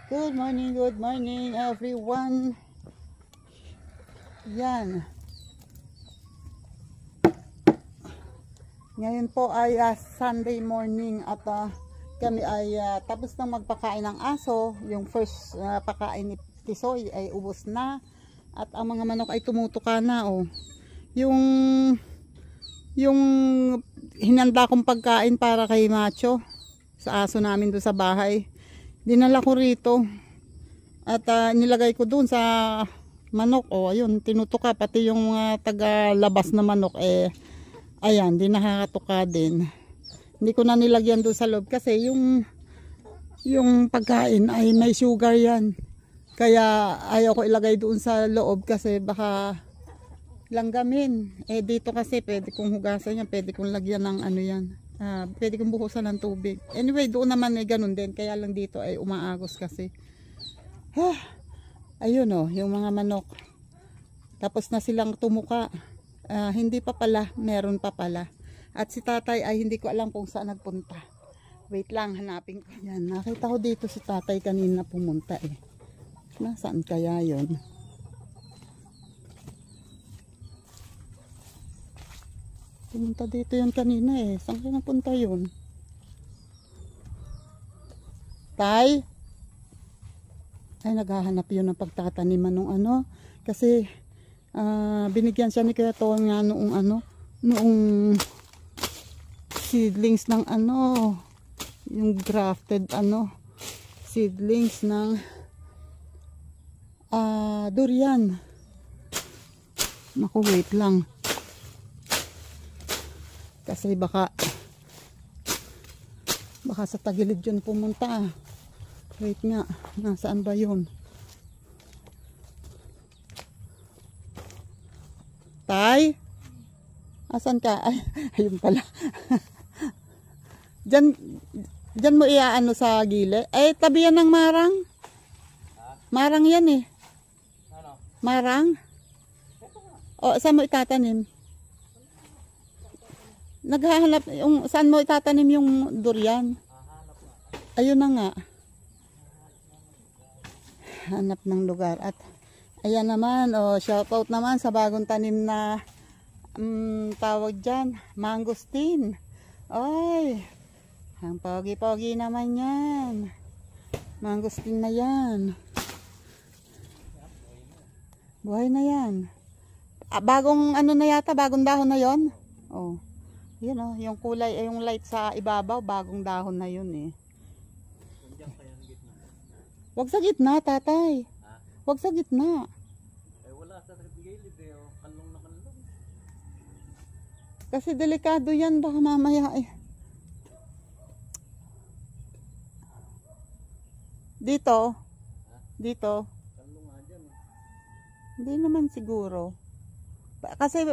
Good morning everyone. Yan. Ngayon po ay Sunday morning at kami ay tapos nang magpakain ng aso. Yung first pakain ni Tisoy ay ubos na at ang mga manok ay tumutuka na Yung hinanda kong pagkain para kay Macho sa aso namin doon sa bahay. Dinala ko rito at nilagay ko doon sa manok. Ayun, tinutuka pati yung taga-labas na manok ayan, di nakakatuka din. Hindi ko na nilagyan doon sa loob kasi yung pagkain ay may sugar yan. Kaya ayaw ko ilagay doon sa loob kasi baka langgamin. Dito kasi pwede kong hugasan yan, pwede kong lagyan ng ano yan. Pwede kong buhusan ng tubig. Anyway, doon naman ay ganun din. Kaya lang dito ay umaagos kasi. Ayun yung mga manok. Tapos na silang tumuka. Hindi pa pala, meron pa pala. At si tatay ay hindi ko alam kung saan nagpunta. Wait lang, hanapin ko yan. Nakita ko dito si tatay kanina pumunta Nasaan kaya yon? Pumunta dito yun kanina Saan kaya napunta yun? Tay? Ay, naghahanap yun ng pagtataniman ng ano. Kasi binigyan siya ni Kuya Ton nga noong seedlings ng yung grafted seedlings ng durian. Naku, wait lang. Kasi baka sa tagilid yun pumunta. Wait nga, nasaan ba yun? Tay? Asan ka? Ay, ayun pala. Diyan mo iaano sa gili. Tabi yan ng marang. Marang yan Ano? Marang? Saan mo itatanim? Naghahanap saan mo itatanim yung durian? Ayun na nga. Hanap ng lugar. At ayan naman, shoutout naman sa bagong tanim na tawag dyan, mangosteen. Ay, ang pogi-pogi naman yan. Mangosteen na yan. Buhay na yan. Bagong na yata, bagong dahon na yon. Yun yung kulay, yung light sa ibabaw, bagong dahon na yun Wag sa gitna, tatay. Wag sa gitna. Wala sa gilid kalong na kalong. Kasi delikado yan, baka mamaya Dito. Dito. Kalong nga dyan Hindi naman siguro. Kasi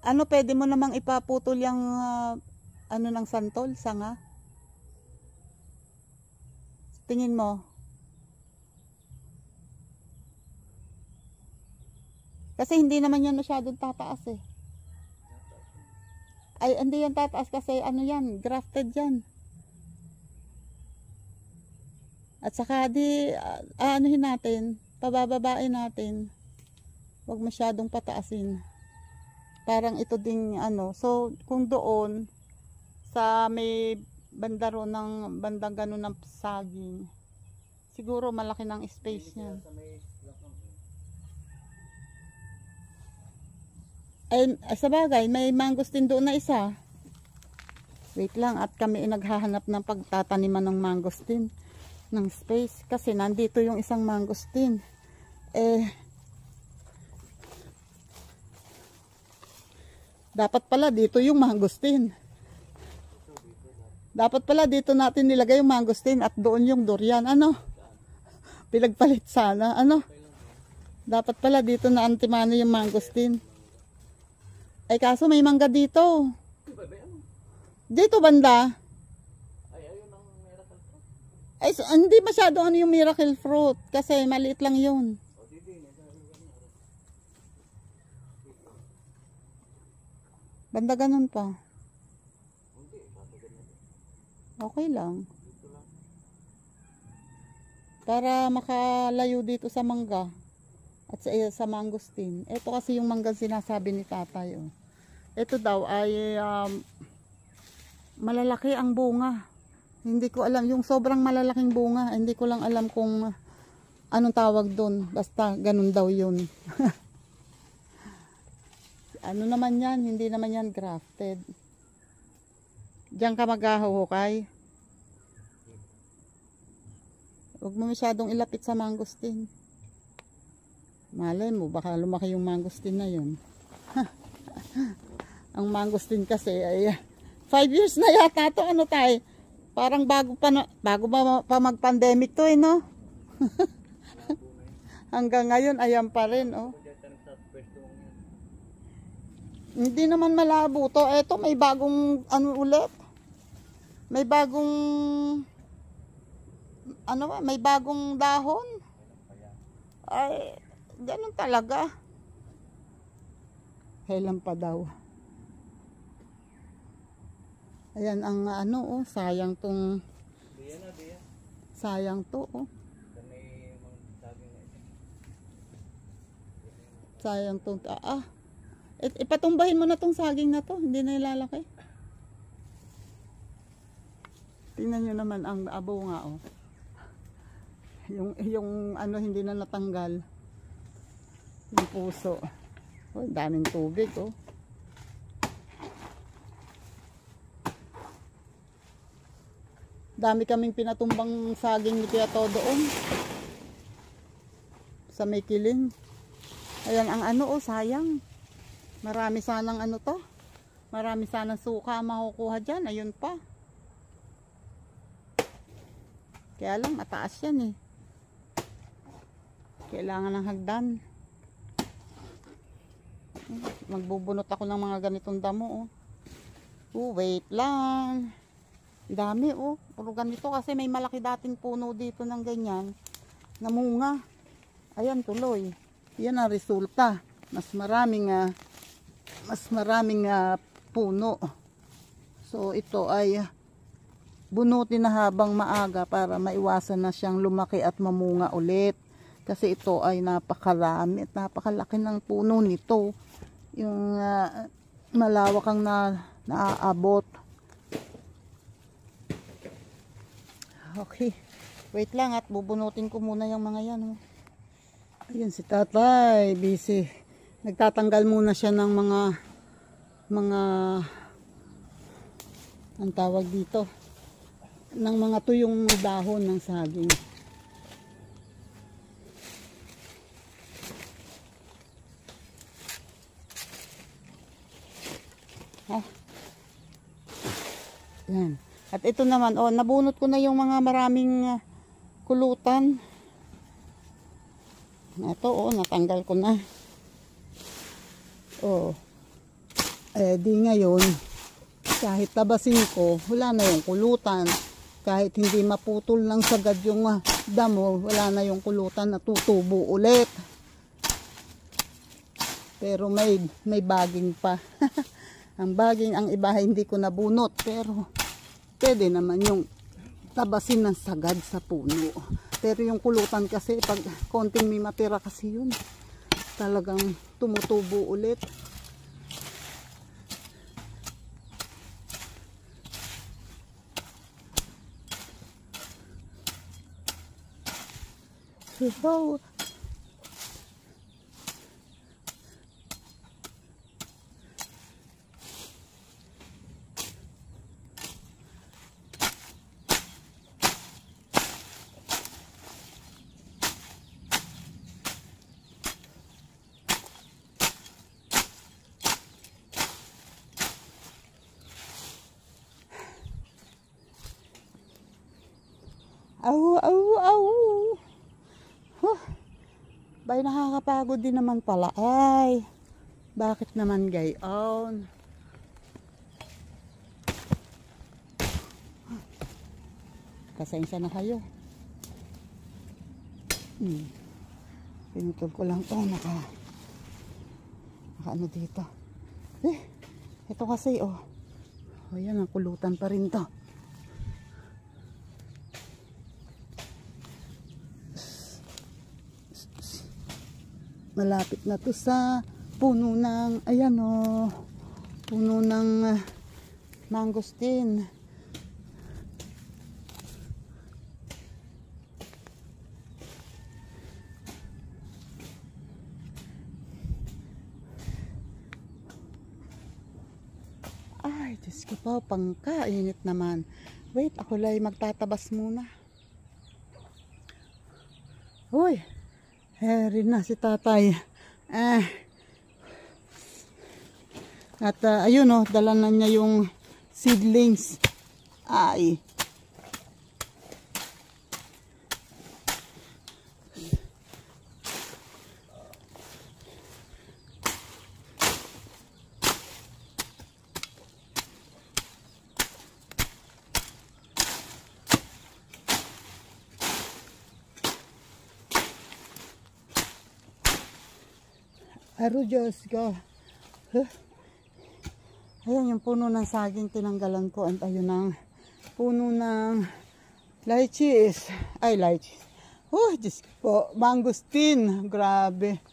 pwede mo namang ipaputol yung ng santol, sanga. Tingin mo. Kasi hindi naman yan masyadong tataas Ay, hindi yan tataas kasi yan, grafted yan. At saka anuhin natin, pabababain natin. Huwag masyadong pataasin. Parang ito ding So, kung doon sa may bandaro ng bandang ganun ng saging, siguro malaki ng space niyan. Sa bagay, may mangosteen doon na isa. Wait lang, at kami naghahanap ng pagtataniman ng mangosteen ng space kasi nandito yung isang mangosteen. Dapat pala dito yung mangosteen. Dapat pala dito natin nilagay yung mangosteen at doon yung durian. Pinagpalit sana. Dapat pala dito na antimano yung mangosteen. Kaso may mangga dito. Dito banda. Ayun ang miracle fruit. Hindi masyado yung miracle fruit kasi maliit lang yun. Banda ganun pa. Okay lang. para makalayo dito sa mangga at sa mangosteen. Ito kasi yung mangga sinasabi ni tatay. Oh. Ito daw ay malalaki ang bunga. Hindi ko alam, yung sobrang malalaking bunga, hindi ko lang alam kung anong tawag doon. Basta ganun daw yun. Ano naman yan, hindi naman yan grafted. Diyan ka maghahuhukay. Huwag mo masyadong ilapit sa mangosteen. Malay mo, baka lumaki yung mangosteen na yun. Ang mangosteen kasi ay 5 years na yata to. Ano tayo? Parang bago pa mag-pandemic to no? Hanggang ngayon, ayan pa rin oh. Hindi naman malabo to. Eto may bagong ano ulit. May bagong may bagong dahon. Ay, ganun talaga. Kailan pa daw. Ayan ang sayang tong sayang to oh. Sayang tong ipatumbahin mo na tong saging na to, hindi na ilalaki. Tingnan nyo naman ang abo nga oh. Yung hindi na natanggal. Yung puso. Oh, daming tubig oh. Dami kaming pinatumbang saging ni Kuya Todo doon. Sa may kiling. Ayan ang sayang. Marami sanang marami sanang suka makukuha dyan. Ayun pa. Kaya lang mataas yan eh. Kailangan ng hagdan. Magbubunot ako ng mga ganitong damo oh. Wait lang. Dami oh. Puro ganito kasi may malaki dating puno dito ng ganyan. Namunga. Ayan tuloy. Yan ang resulta. Mas maraming puno. So ito ay bunutin na habang maaga para maiwasan na siyang lumaki at mamunga ulit. Kasi ito ay napakarami at napakalaki ng puno nito. Yung malawak ang naaabot. Okay. Wait lang at bubunutin ko muna yung mga yan. Oh. Ayun si tatay. Busy. Nagtatanggal muna siya ng mga ang tawag dito ng mga tuyong dahon ng saging. Yan. At ito naman, nabunot ko na yung mga maraming kulutan. Ito, natanggal ko na. Di ngayon, kahit tabasin ko, wala na yung kulutan. Kahit hindi maputol ng sagad yung damo, wala na yung kulutan, natutubo ulit. Pero may baging pa. Ang baging, ang iba hindi ko nabunot, pero pwede naman yung tabasin ng sagad sa puno. Pero yung kulutan kasi, pag konting may matira kasi yun, talagang tumutubo ulit. So, Bay, nakakapagod din naman pala. Ay, bakit naman gayon? Pasensya na kayo. Pinutol ko lang to. Naka ano dito. Ito kasi yan ang kulutan pa rin to. Malapit na to sa puno ng, ayan o, puno ng mangosteen. Ay, Diyos ko po, pangkainit naman. Wait, ako lang magtatabas muna. Uy, heri na si tatay. At ayun o, dala na niya yung seedlings. Ay. Aro Diyos ko. Ayan yung puno ng saging tinanggalan ko. At ayun ang puno ng lychees. Ay, lychees. Oh, Diyos ko po. Mangosteen. Grabe.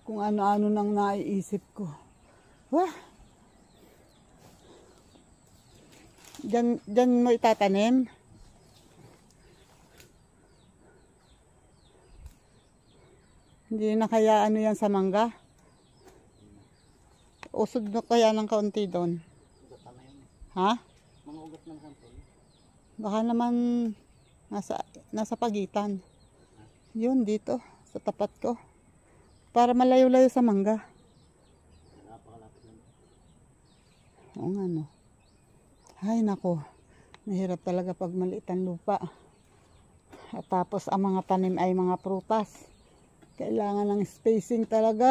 Kung ano-ano nang naiisip ko. Wah. Diyan mo itatanim. Hindi na kaya ano yan sa mangga. Usod na kaya ng kaunti doon. Ha? Mga ugat ng sampol. Baka naman nasa pagitan. Yun dito, sa tapat ko. Para malayo-layo sa mangga. Napakalapit lang. Oo nga no. Ay nako. Mahirap talaga pag maliit ang lupa. At tapos ang mga tanim ay mga prutas. Kailangan ng spacing talaga.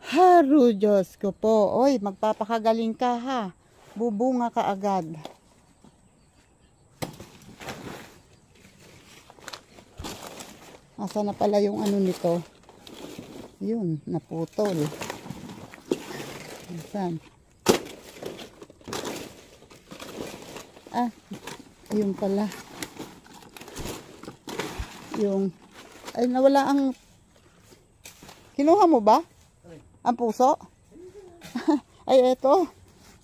Haru Diyos ko po. Oy, magpapakagaling ka ha. Bubunga ka agad. Asa na pala yung ano nito? Yun, naputol. Asan? Ah, yun pala. Yung, ay nawala ang, kinuha mo ba? Ang puso? Ay, eto.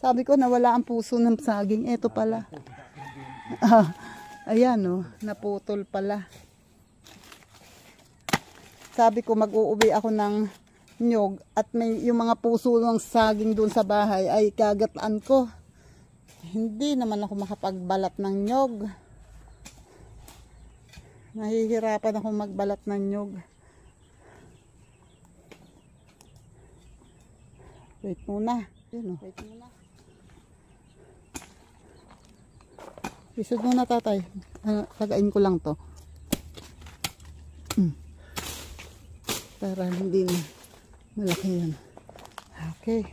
Sabi ko, nawala ang puso ng saging. Eto pala. Ayan, oh. Naputol pala. Sabi ko, mag-uuwi ako ng nyog. At may yung mga puso ng saging doon sa bahay ay kagataan ko. Hindi naman ako makapagbalat ng nyog. Nahihirapan ako magbalat ng nyog. Wait muna. Yun, oh. Wait muna. Isod muna tatay. Tagain ko lang to. Para hindi na malaki yan. Okay.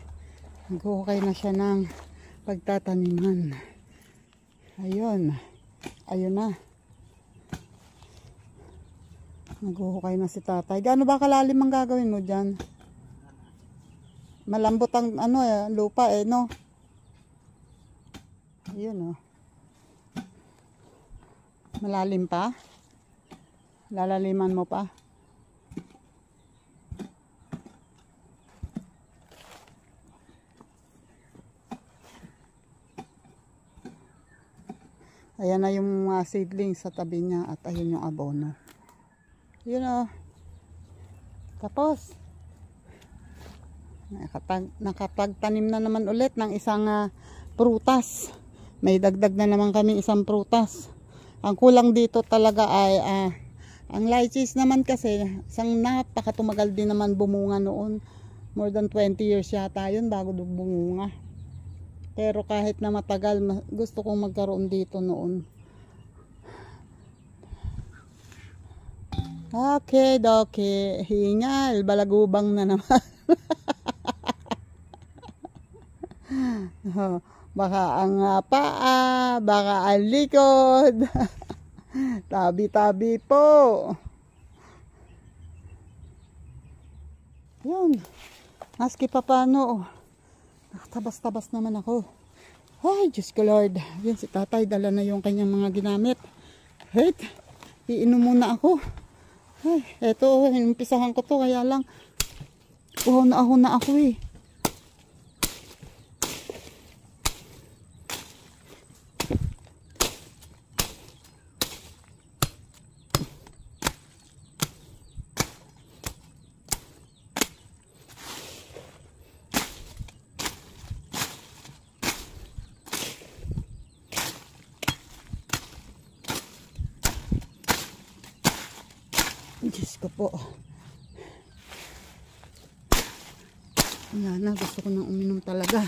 Nag-okay na siya ng pagtataniman. Ayun. Ayun na. Nag-okay na si tatay. Gaano ba kalalim ang gagawin mo dyan? Malambot ang ano lupa no. Ayun oh. Malalim pa? Lalaliman mo pa? Ayan na yung seedlings sa tabi niya at ayun yung abono. Yun oh. Tapos nakapagtanim na naman ulit ng isang prutas. May dagdag na naman kami isang prutas. Ang kulang dito talaga ay ang lychees naman kasi isang napakatumagal din naman bumunga noon. More than 20 years yata yun bago bumunga. Pero kahit na matagal, gusto kong magkaroon dito noon. Okay, doke. Hingal, balagubang na naman. Baka ang paa, baka ang likod. Tabi-tabi po. Yun. Maski pa paano. Nakatabas-tabas naman ako. Ay, Diyos ko Lord. Yan si tatay, dala na yung kanyang mga ginamit. Wait. Iinom muna ako. Ay, eto, inumpisahan ko to, kaya lang, uhaw na ako eh. Diyos ko po. Wala na, gusto ko nang uminom talaga.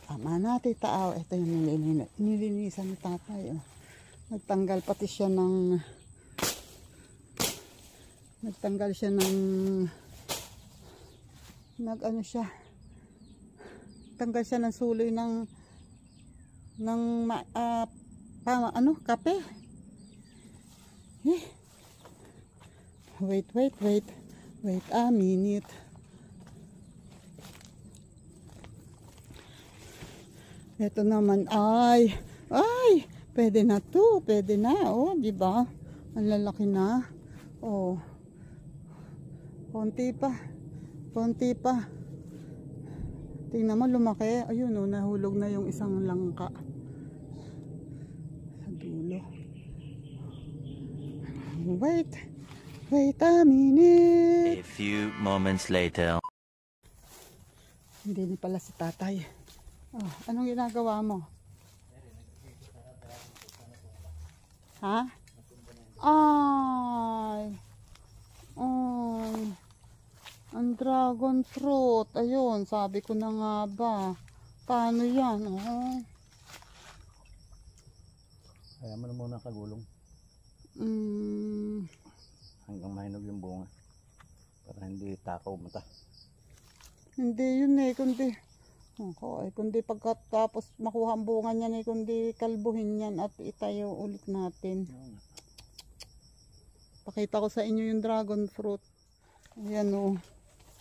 Tama na, tita. Ito yung nilinisan ni tatay. Oh. Nagtanggal siya ng tanggal siya ng suloy ng kape. Wait a minute. Ito naman ay pwede na to, pwede na, oh, di ba? Ang lalaki na. Oh. Konti pa. Tingnan mo, lumaki. Ayun, oh, nahulog na yung isang langka. Sa dulo. Wait a minute. A few moments later. Hindi pala si tatay. Oh, anong ginagawa mo? Ha? Ang dragon fruit. Ayun, sabi ko na nga ba. Paano yan? Oh. Kaya mo na muna kagulong. Hanggang mahinog yung bunga. Para hindi takaw mata. Hindi yun eh, kundi pagkatapos makuha ang bunga niyan eh, kundi kalbuhin yan at itayo ulit natin. Pakita ko sa inyo yung dragon fruit. Ayan o.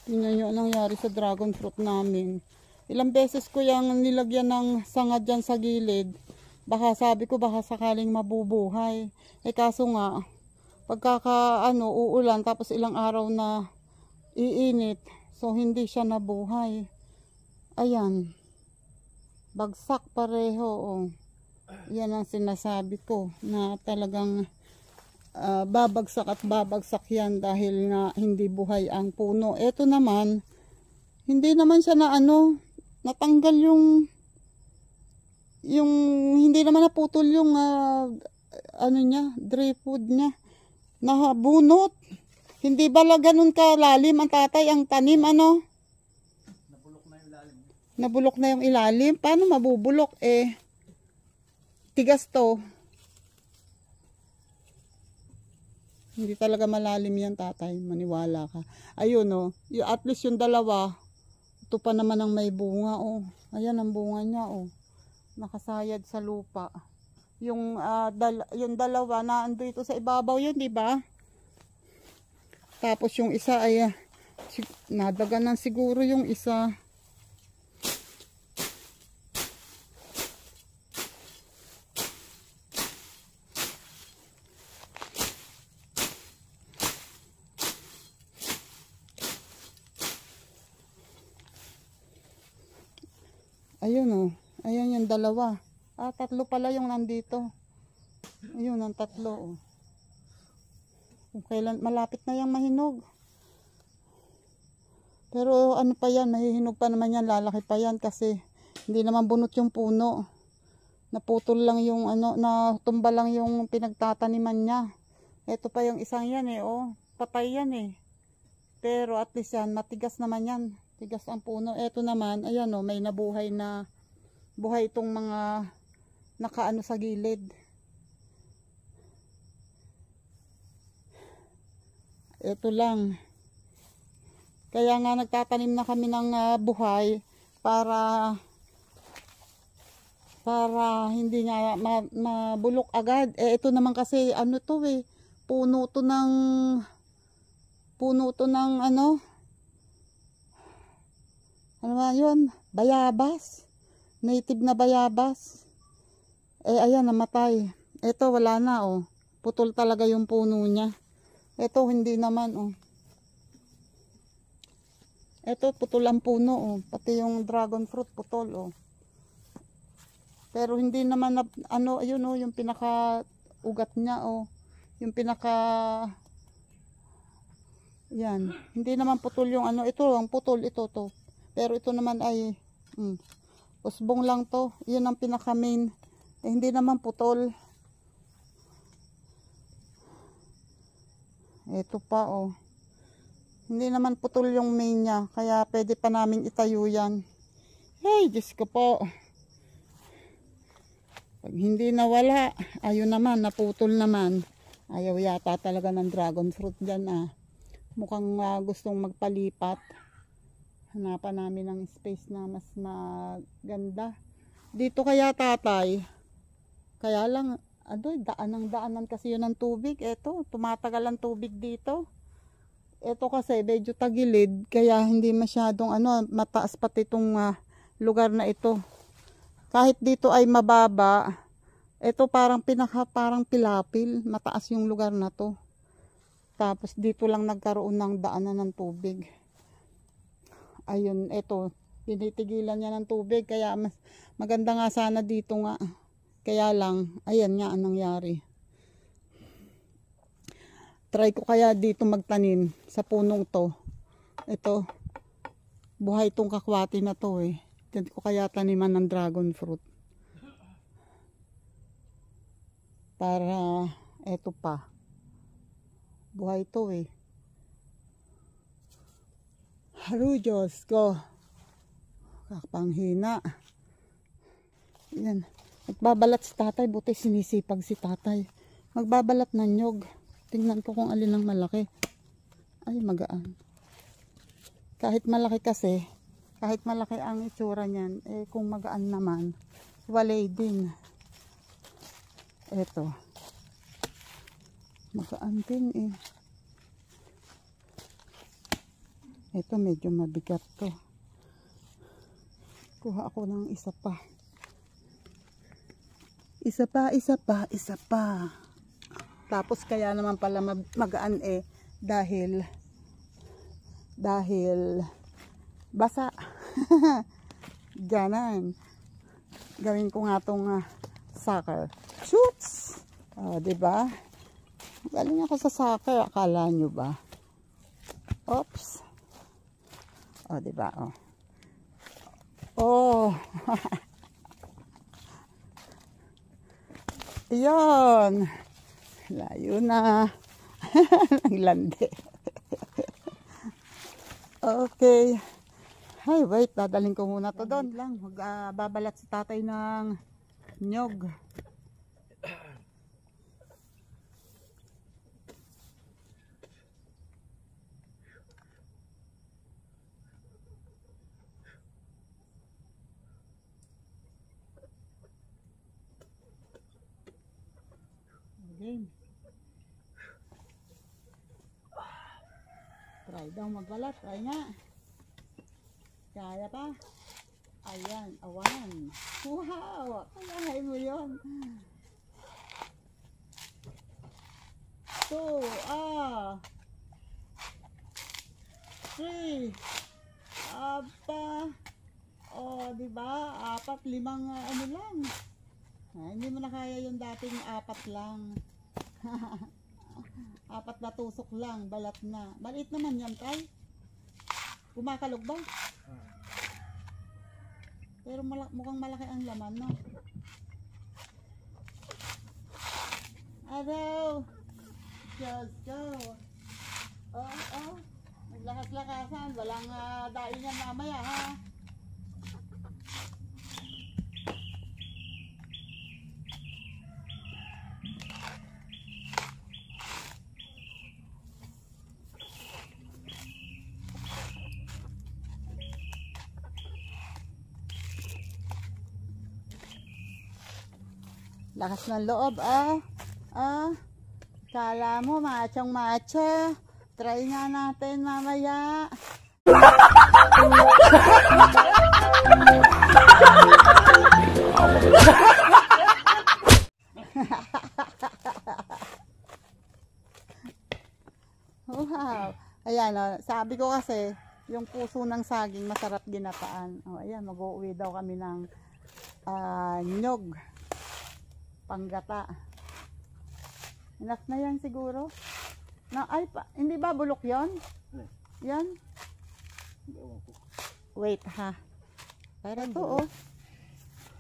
Tingnan nyo anong nangyari sa dragon fruit namin. Ilang beses ko yung nilagyan ng sanga dyan sa gilid. Sabi ko baka sakaling mabubuhay. Kaso nga, uulan tapos ilang araw na iinit. So hindi siya nabuhay. Ayan. Bagsak pareho. Oh. Yan ang sinasabi ko na talagang babagsak yan dahil nga hindi buhay ang puno. Ito naman, hindi naman siya natanggal yung hindi naman naputol yung driftwood niya. Nahabunot. Hindi bala ganun kalalim ang tatay, ang tanim, Nabulok na yung ilalim. Paano mabubulok eh? Tigas to. Hindi talaga malalim yan, tatay. Maniwala ka. Ayun, oh. At least yung dalawa, ito pa naman ang may bunga, oh. Ayan ang bunga niya, oh. Nakasayad sa lupa. Yung dalawa na ando ito sa ibabaw yun, di ba? Tapos yung isa ay nadaganan siguro yung isa. Ayun oh. Ayan yung dalawa. Tatlo pala yung nandito. Ayun ang tatlo oh. Kung kailan malapit na yung mahinog. Pero ano pa yan, mahihinog pa naman yan, lalaki pa yan kasi hindi naman bunot yung puno. Naputol lang yung natumba lang yung pinagtataniman niya. Ito pa yung isang yan eh, oh. Patay yan eh. Pero at least yan, matigas naman yan. Tigas ang puno. Ito naman, ayan oh, may nabuhay na buhay itong mga nakaano sa gilid. Ito lang. Kaya nga nagtatanim na kami ng buhay para hindi nga mabulok agad. Ito naman kasi to eh, puno to ng ano ba yun? Bayabas. Native na bayabas. Eh ayan, namatay. Ito wala na oh. Putol talaga yung puno niya. Ito hindi naman oh. Ito putol ang puno oh. Pati yung dragon fruit putol oh. Pero hindi naman ano, ayun oh, yung pinaka ugat niya oh. Yung pinaka yan, hindi naman putol yung ano, ito ang putol ito to. Pero ito naman ay usbong lang to. Yun ang pinaka main. Eh, hindi naman putol. Ito pa oh. Hindi naman putol yung main niya. Kaya pwede pa namin itayo yan. Hey, Diyos ko po. Pag hindi nawala, ayun naman, naputol naman. Ayaw yata talaga ng dragon fruit dyan ah. Mukhang gustong magpalipat. Hanapan namin ng space na mas maganda. Dito kaya tatay. Kaya lang, adoy, daanan kasi yun ng tubig. Eto, tumatagal ang tubig dito. Ito kasi medyo tagilid. Kaya hindi masyadong mataas pati itong lugar na ito. Kahit dito ay mababa. Ito parang pilapil. Mataas yung lugar na to. Tapos dito lang nagkaroon ng daanan ng tubig. Ayun, ito. Tinitigilan niya ng tubig. Kaya mas maganda nga sana dito nga. Kaya lang, ayan nga ang nangyari. Try ko kaya dito magtanim sa punong to. Ito. Buhay tong kakwati na to eh. Hindi ko kaya taniman ng dragon fruit. Para eto pa. Buhay to eh. Haru Diyos ko. Kapanghina. Yan. Magbabalat si tatay. Buti sinisipag si tatay. Magbabalat ng nyog. Tingnan ko kung alin ang malaki. Ay, magaan. Kahit malaki kasi, kahit malaki ang itsura niyan, eh kung magaan naman, walay din. Eto. Magaan din eh. Ito medyo mabigat to. Kuha ako ng isa pa. Isa pa. Tapos kaya naman pala magaan eh dahil basa. Ganan. Gawin ko nga tong soccer. Shoots! Diba? Galing ako sa soccer. Akala nyo ba? Oops. Diba? Yan. Layo na. Naglandi. Okay. Hey, wait. Dadaling ko muna to doon lang. Babalat si tatay ng nyog. Okay. Try daw magbalat. Try nga. Kaya pa. Ayan. Awan. Wow. Kaya mo yun. 2. 3. Diba? 4, 5 ano lang. Hindi mo na kaya yung dating 4 lang. 4 na tusok lang, balat na. Maliit naman yan, tay. Kumakalog ba? Pero mukhang malaki ang laman, no? Araw! Just go! Maglakas-lakasan. Walang daingan mamaya, ha? Lakas ng loob, Kala mo, machong macho. Try nga natin mamaya. Wow. Ayan, oh, sabi ko kasi, yung puso ng saging masarap ginataan. Oh, ayan, mag-uwi daw kami ng nyog. Panggata. Enough na yan siguro. Hindi ba bulok yon? Yan? Wait ha. Parang to oh.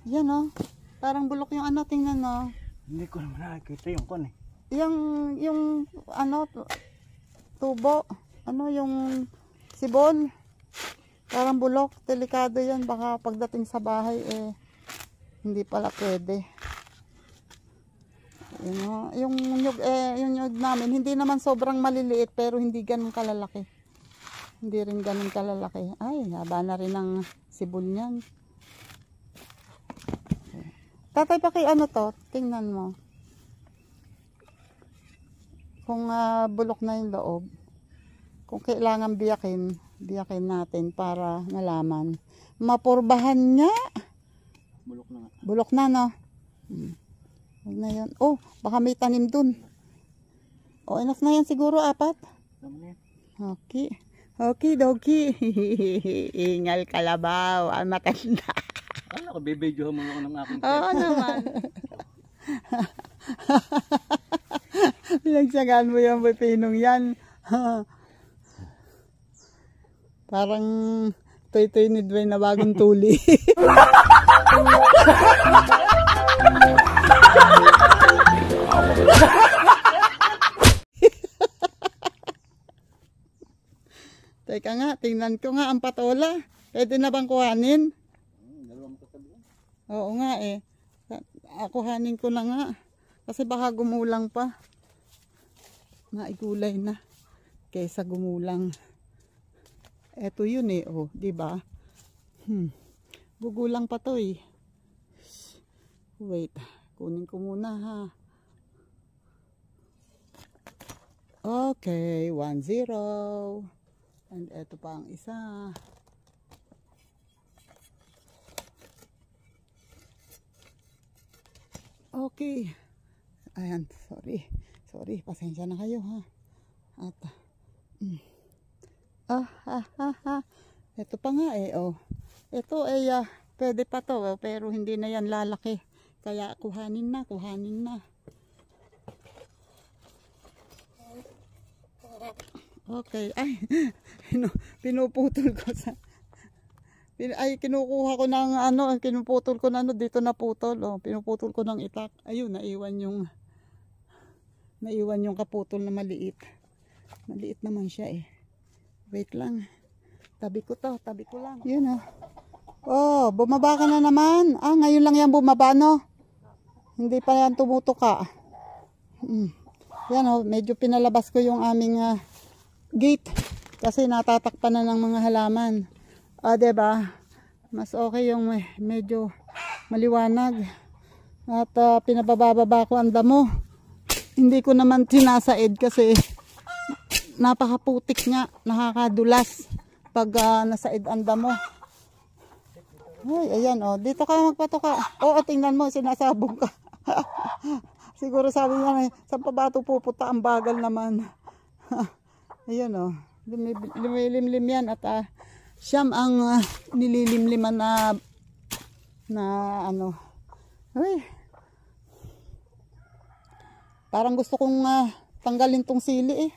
Yan oh. Parang bulok yung ano, tingnan no. Hindi ko naman nakikita yung kon eh. Yung ano, tubo. Ano yung sibol. Parang bulok. Delikado yan. Baka pagdating sa bahay hindi pala pwede. Yung nyug namin, hindi naman sobrang maliliit pero hindi ganun kalalaki. Hindi rin ganun kalalaki. Ay, haba na rin ang sibol niyan. Tatay, ano to? Tingnan mo. Kung bulok na yung loob. Kung kailangan biyakin natin para malaman. Mapurbahan nga. Bulok na nga. Bulok na, no? Huwag na yun. Oh, baka may tanim dun. Oh, enough na yan siguro, 4. Tama na yan. Okay. Okay, dokie. Ingal kalabaw. Ang matanda. Ano ko, bibidyohan mo ako ng aking Oo naman. Pinagsagaan mo yung pipinong yan. Parang toy-toy ni Dwayne na bagong tuli. Teka nga, tingnan ko nga ang patola. Pwede na bang kuhanin? Dalawang katabi. Oo nga kuhanin ko na nga. Kasi baka gumulang pa. Maigulay na. Kaysa gumulang. Eto yun oh, di ba? Gugulang pa to eh. Wait, kunin ko muna ha. Okay, 1-0. And eto pa ang isa. Okay. Ayan, sorry. Sorry, pasensya na kayo ha. At ito pa nga oh. Ito pwede pa to pero hindi na yan lalaki. Kaya kuhanin na. Okay, ay pinuputol ko kinukuha ko ng pinuputol ko na dito na putol pinuputol ko ng itak. Ayun, naiwan yung kaputol na maliit. Maliit naman siya Wait lang. Tabi ko lang. Yun oh, bumaba ka na naman. Ngayon lang yan bumaba, no? Hindi pa yan tumutuka. Yan medyo pinalabas ko yung aming gate. Kasi natatakpan na ng mga halaman. Diba? Mas okay yung medyo maliwanag. At pinabababa ko ang damo. Hindi ko naman sinasaid kasi napakaputik nga. Nakakadulas pag nasaid ang damo. Ay, ayan dito ka magpatoka. Tingnan mo, sinasabong ka. Siguro sabi niya, saan pa ba ito pupunta? Ang bagal naman. Ayan lumilimlim yan at siyam ang nililimliman na Ay. Parang gusto kong tanggalin tong sili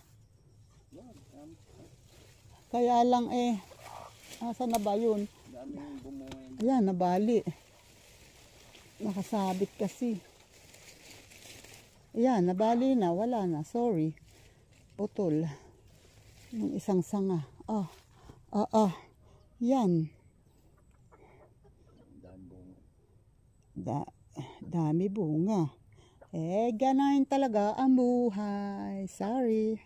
Kaya lang saan na ba yun? Ayan, nabali. Nakasabit kasi. Ayan, nabali na. Wala na. Sorry. Putol. Yung isang sanga. Yan. Dami bunga. Ganahin talaga ang buhay. Sorry.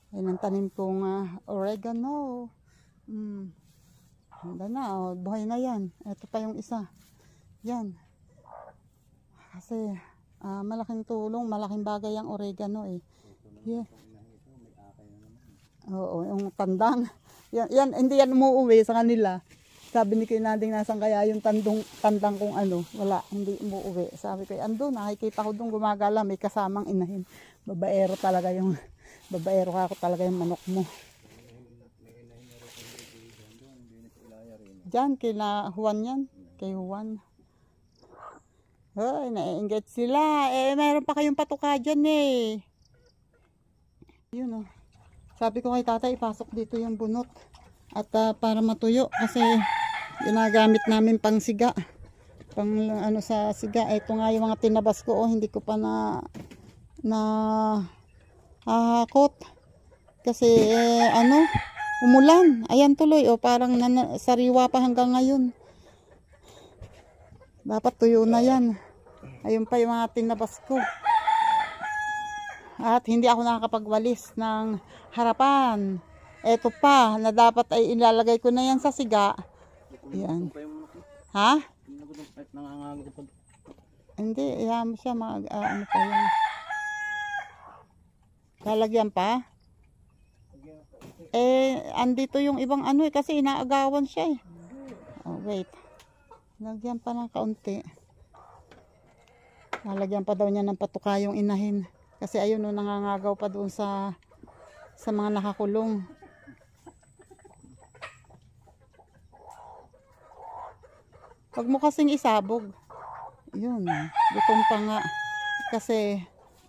Ayan ang tanim kong oregano. Handa na. Buhay na yan. Ito pa yung isa. Yan. Kasi Malaking tulong, malaking bagay ang oregano eh. Yeah. Oo, yung tandang. Yan, hindi yan umuwi sa kanila. Sabi ni Kinanding, nasan kaya yung tandang kung ano. Wala, hindi umuwi. Sabi ko, ando, nakikita ko doon gumagala, may kasamang inahin. Babaero talaga yung, babaero ka ako talaga yung manok mo. Diyan, kina Juan yan. Kay Juan. Hoy, naiinggit sila. Meron pa kayong patuka dyan eh. Yun oh. Sabi ko kay tatay, ipasok dito yung bunot. At para matuyo. Kasi ginagamit namin pang siga. Pang ano sa siga. Ito nga yung mga tinabas ko. Oh, hindi ko pa na hakot. Kasi umulan. Ayan tuloy. Oh, parang sariwa pa hanggang ngayon. Dapat tuyo na yan. Ayun pa yung mga tinabas ko. At hindi ako nakakapagwalis ng harapan. Eto pa, na dapat ay ilalagay ko na yan sa siga. Yan. Ha? Hindi, iyan mo siya ano pa yan. Lalagyan pa? Andito yung ibang ano eh, kasi inaagawan siya eh. Oh, wait. Lagyan pa ng kaunti. Lalagyan pa daw niya ng patuka yung inahin. Kasi ayun no, nangangagaw pa doon sa mga nakakulong. Huwag mo kasing isabog. Yun, gutom pa nga. Kasi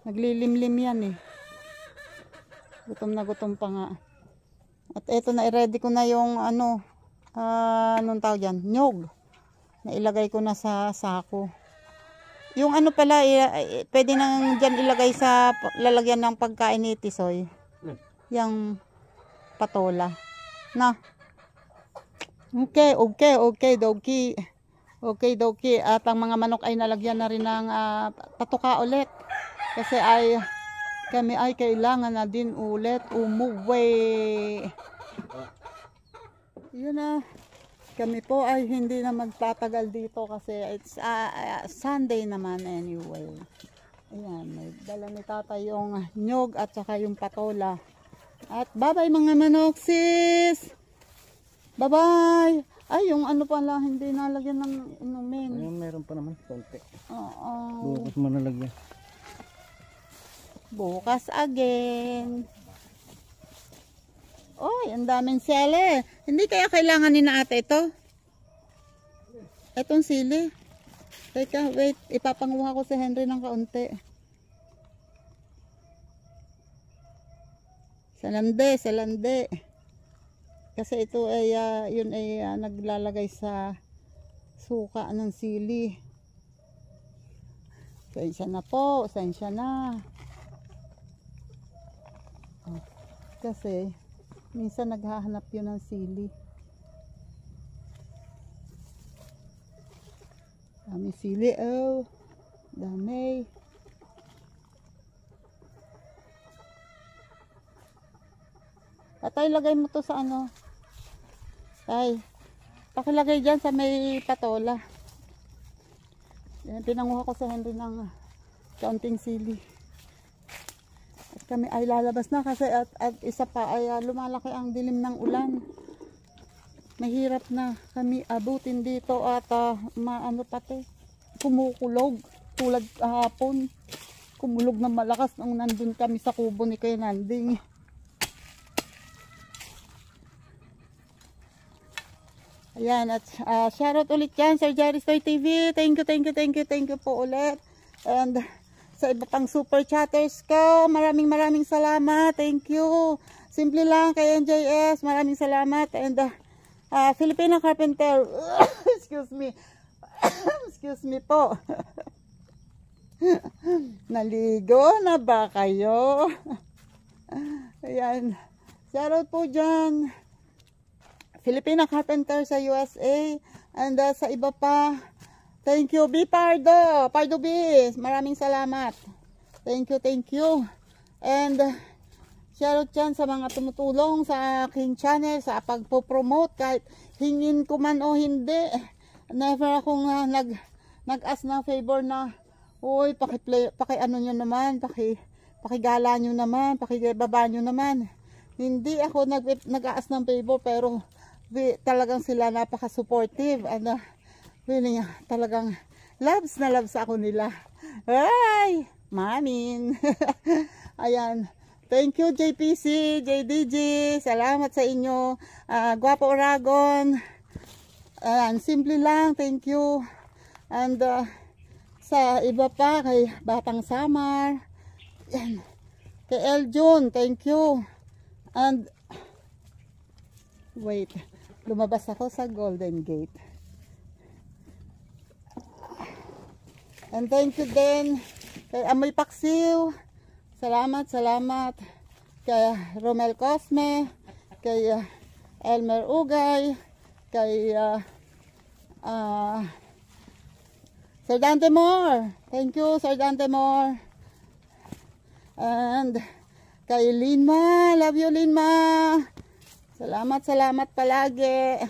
naglilimlim yan eh. Gutom na gutom pa nga. At eto na, i-ready ko na yung anong tawag yan? Nyog. Nailagay ko na sa sako. Yung ano pala, pwede nang dyan ilagay sa lalagyan ng pagkain ni Tisoy. Yung patola. Na. Okay. Okay. At ang mga manok ay nalagyan na rin ng patuka ulit. Kasi kami ay kailangan na din ulit umuwi. Yun na. Kami po ay hindi na magtatagal dito kasi it's Sunday naman anyway. Ayan, may dala ni tatay yung nyog at saka yung patola. At bye-bye mga manok sis! Bye-bye! Ay, yung ano pala, hindi nalagyan ng inumin. Ayun, meron pa naman, konti. Oo. Bukas mo nalagyan. Bukas again. Oy, ang daming sili. Hindi kaya kailangan ni na ate ito? Itong sili. Teka, wait. Ipapanguha ko si Henry ng kaunti. Salande. Kasi ito ay, yun ay naglalagay sa suka ng sili. Sensya na po. Sensya na. Oh, kasi minsan naghahanap yun ng sili. Dami sili, oh. Dami. At ay, lagay mo to sa ano. Ay, pakilagay dyan sa may patola. Yan, pinanguha ko sa Henry ng kaunting sili. At kami ay lalabas na kasi at isa pa ay lumalaki ang dilim ng ulan. Mahirap na kami abutin dito at maano pati kumukulog tulad kahapon. Kumulog na malakas nung nandun kami sa kubo ni Kuya Nanding. Ayan, at shoutout ulit yan Sir Jerry Stoy TV. Thank you po ulit. And sa iba pang super chatters ko, maraming salamat. Thank you. Simple lang kay NJS, maraming salamat. And Filipino Carpenter, excuse me po. Naligo na ba kayo? Ayan, shoutout po dyan Filipino Carpenter sa USA. And sa iba pa, thank you B Pardo B, maraming salamat. Thank you. And shoutout dyan sa mga tumutulong sa aking channel sa pagpo-promote, kahit hingin ko man o hindi. Never akong nag-ask ng favor na Uy, paki-ano nyo naman, pakigala nyo naman, pakibaba nyo naman. Hindi ako nag-aas ng favor, pero talagang sila napaka-supportive. Feeling talagang loves na loves ako nila. Ay, mamin. Ayan. Thank you JPC, JDG. Salamat sa inyo. Guapo Oragon. Ayan, simple lang. Thank you. And sa iba pa, kay Batang Samar, yan. Kay Eljun, thank you. And wait, lumabas ako sa Golden Gate. And thank you din kay Amoy Paksiw. Salamat. Kay Romel Cosme, kay Elmer Ugay, kay Sir Dante Moore. Thank you, Sir Dante Moore. And kay Linma. Love you, Linma. Salamat palagi.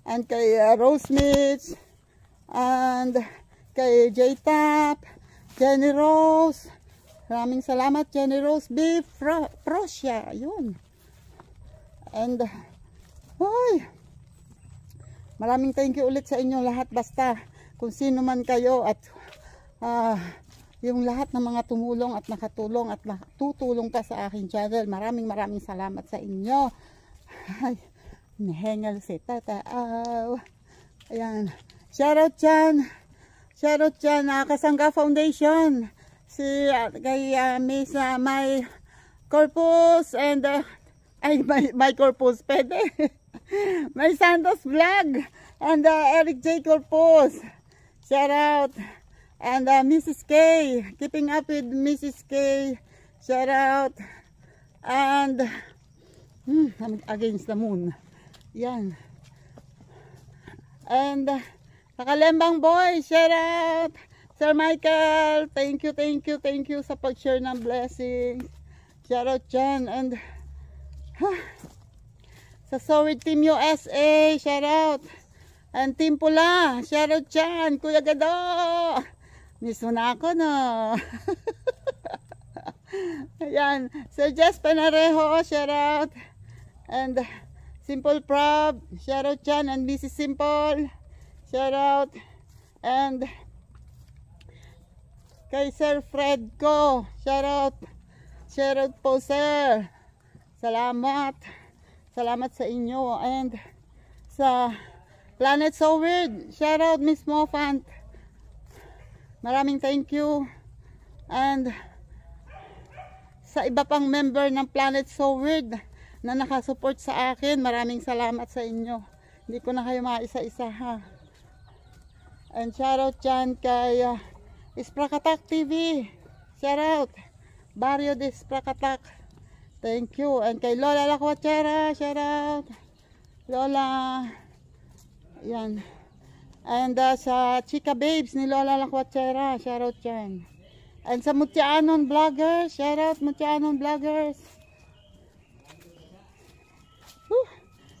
And kay Rose Mitch. And kay J-Tap. Jenny Rose. Maraming salamat, Jenny Rose. Beef Prussia. Yun. And, maraming thank you ulit sa inyo lahat. Basta, kung sino man kayo at yung lahat ng mga tumulong at nakatulong at tutulong pa sa aking channel. Maraming salamat sa inyo. Ay, nahengal si Tata. Ayan. Shoutout dyan. Kasangga Foundation. Kay Miss My Corpus and My Corpus. Pwede. May Santos Vlog. And Eric J. Corpus. Shout out. And Mrs. K. Keeping up with Mrs. K. Shout out. And I'm against the moon. Yan. And Kakalembang Boy. Shout out. Sir Michael. Thank you sa pag-share ng blessings. Shout out dyan. And sa Solid Team USA. Shout out. And Team Pula, shoutout dyan, Kuya Gado. Miss mo na ako, no? Ayan, Sir Jess Panareho, shoutout. And Simple Prob, shoutout dyan. And Mrs. Simple, shoutout. And kay Sir Fredco, shoutout. Shoutout po, sir. Salamat sa inyo. And sa Planet So Weird, shout out Miss Mofant. Maraming thank you. And sa iba pang member ng Planet So Weird na nakasupport sa akin, maraming salamat sa inyo. Hindi ko na kayo maisa-isa, ha. And shout out dyan kay Isprakatak TV. Shout out Barrio de Isprakatak. Thank you. And kay Lola Lakwachera, shout out Lola. Yan. And sa Chika Babes ni Lola Lakwachera, shoutout dyan. And sa Mutianon Vloggers, shoutout Mutianon Vloggers.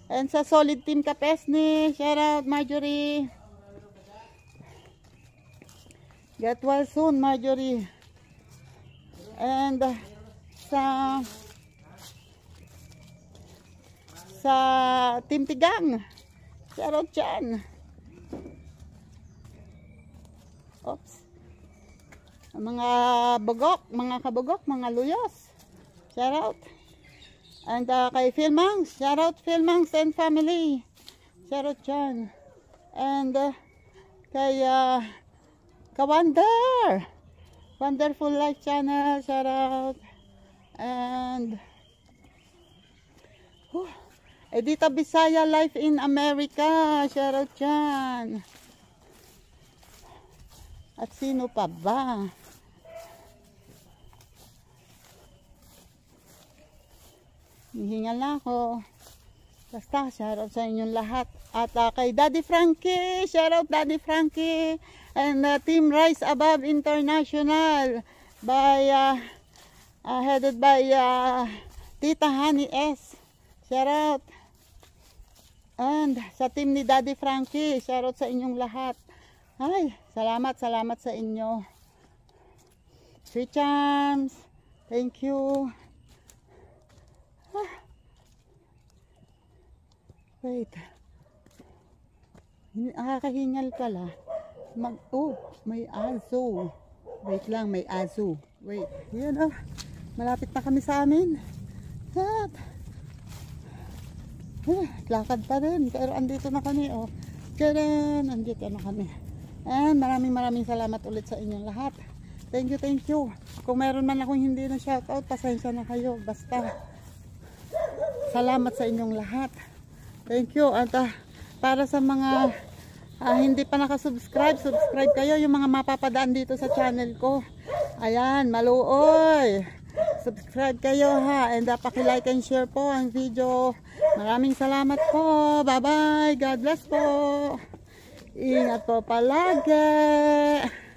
And sa Solid Team Kapesni, shoutout Marjorie. Get well soon, Marjorie. And sa Team Tigang, shoutout dyan. Oops. Mga bugok, mga kabugok, mga luyos. Shoutout. And kay Philmangs, shoutout Philmangs and family. Shoutout dyan. And kay Kawander. Wonderful Life Channel, shoutout. And Edita Bisaya Life in America. Shoutout dyan. At sino pa ba? Hihingal na ako. Basta, shoutout sa inyong lahat. At kay Daddy Frankie. Shoutout Daddy Frankie. And Team Rise Above International. Headed by Tita Honey S. Shoutout. And sa team ni Daddy Frankie, shoutout sa inyong lahat. Ay, salamat sa inyo. Sweet Charms. Thank you. Wait. Nakakahingal pala. May aso. Wait lang, may aso. Wait, yan malapit na kami sa amin. At, lakad pa rin. Pero andito na kami, andito na kami. And maraming salamat ulit sa inyong lahat. Thank you. Kung meron man akong hindi na shoutout, pasensya na kayo. Basta, salamat sa inyong lahat. Thank you. At para sa mga hindi pa nakasubscribe, subscribe kayo. Yung mga mapapadaan dito sa channel ko. Ayan, maluoy. Subscribe kayo ha. And paki-like and share po ang video. Maraming salamat po. Bye-bye. God bless po. Ingat po palagi.